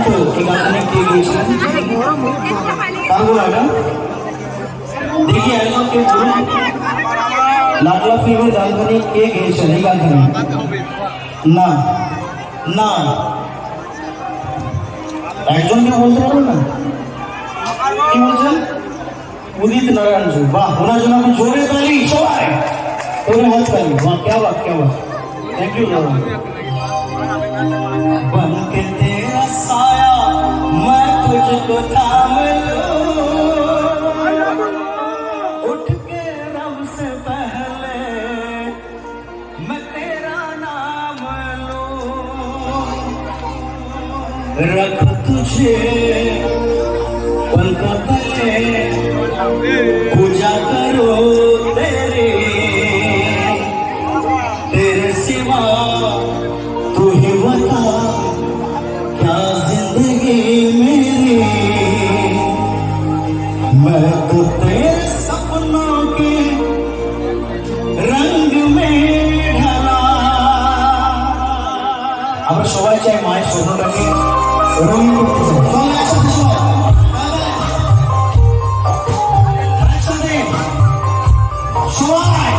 তো এই গানখানে কে গিয়েছিলেন? কার বলা এটা? দেখি একজন কে বলুন। লাডলা ফিল্মের গানখানে কে গিয়েছেন এই গানখানে? না না, একজনকে বলতে পারবো না। কি বলছেন? উদিত নারায়ণ জি। বাহ, ওনার জন্য আমি জোরে তালি, সবাই ওরে হাত তালি। বাহ, क्या बात क्या बात, थैंक यू। बन के तेरा साया मैं तुझको थाम लूं, उठ के रब से पहले मैं तेरा नाम लूं, रख तुझे पलकों तले, पूजा करो तेरे सिवा, तू ही बता क्या जिंदगी मेरी, मैं तो तेरे सपनों के रंग में ढला। আমরা সবাই চাই মায়ের স্বপ্নটাকে রঙিন করতে চাই। সবাই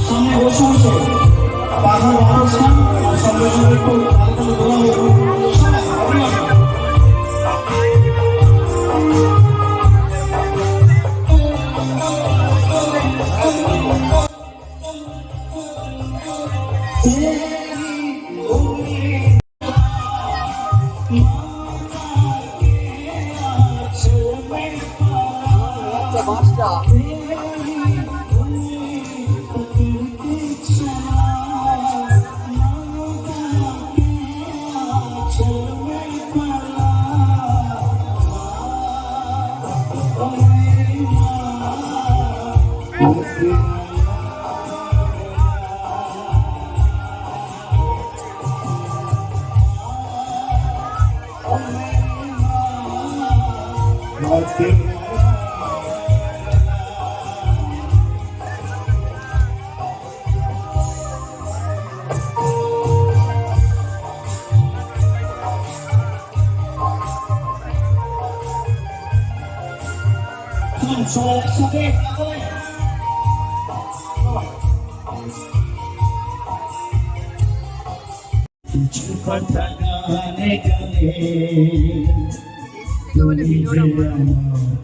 সামনে বসে বসে পাখা বানাচ্ছেন, সঙ্গে সঙ্গে একটু হালকা দোয়া হবো। কিছু কথা গানে গানে তুমি যে আমার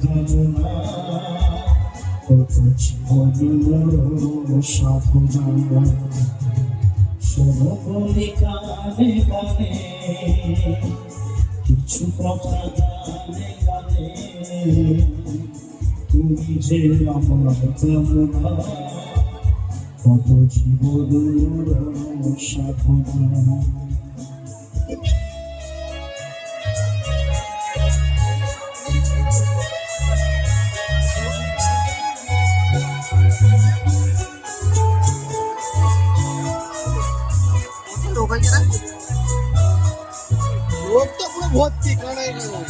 ভাবনা, কত জীবন সাধনা, শোনো বলি গানে গানে, কিছু কথা গানে গানে, তুমি যে আমার ভাবনা, কত জীবন সাধনা। লোক তো পুরো ভর্তি, কানাই কানাই।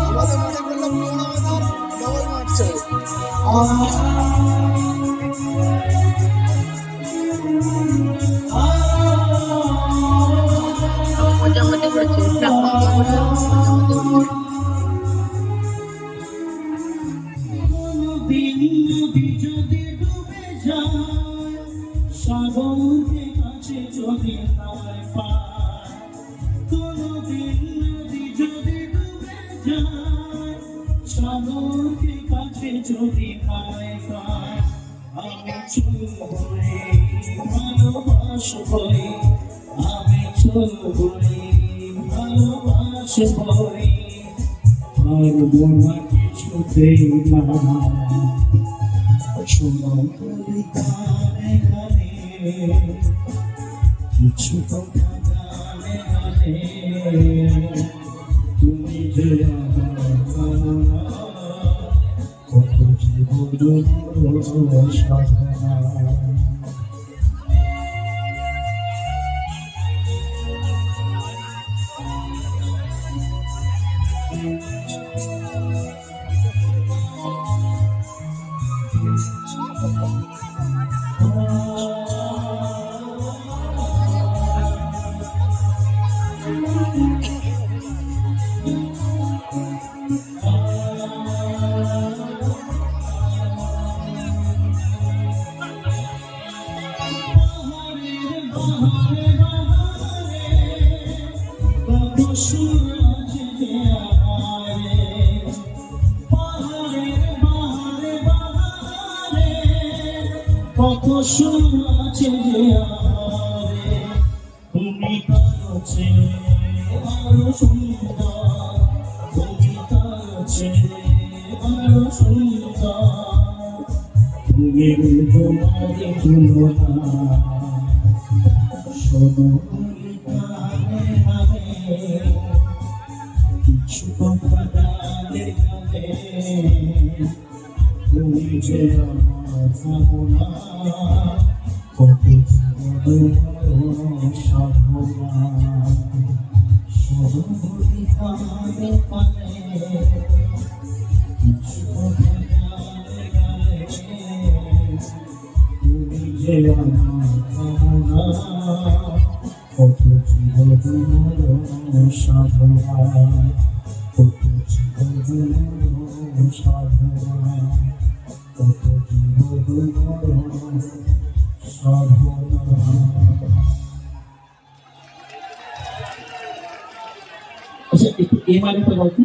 আমাদের মনে করলাম আমাদের ডবল মারছে। মোটামুটি করছে যদি ডুবে যায় সাগরের কাছে, যদি নায় পায় কোনদিন, নদী যদি ডুবে যায় সাগরের কাছে, যদি নায় পায়, আমি চলবই ভালোবাসবই, আমি চলবই ভালোবাসবই, পারবো না কিছুতেই না। শোনো বলি গানে গানে, কিছু কথা গানে গানে, তুমি যে আমার ভাবনা, কত জীবন সাধনা। সুর আছে যে আমারে পাহাড়ে বাহারে বাহারে কত সুর আছে যে আমারে তুমি কারো ছেলে আরো সুন্দর তুমি কারো ছেলে আরো সুন্দর তুমি তোমারে তুলনা শোনো গানে গানে কিছু কথা গানে গানে তুমি যে আমার ভাবনা কত জীবন সাধনা শোনো গানে গানে কিছু কথা গানে গানে তুমি যে আমার ভাবনা কত জীবন সাধনা কত জীবন সাধনা কত জীবন সাধনা। আচ্ছা একটু এ মানেটা বলতো।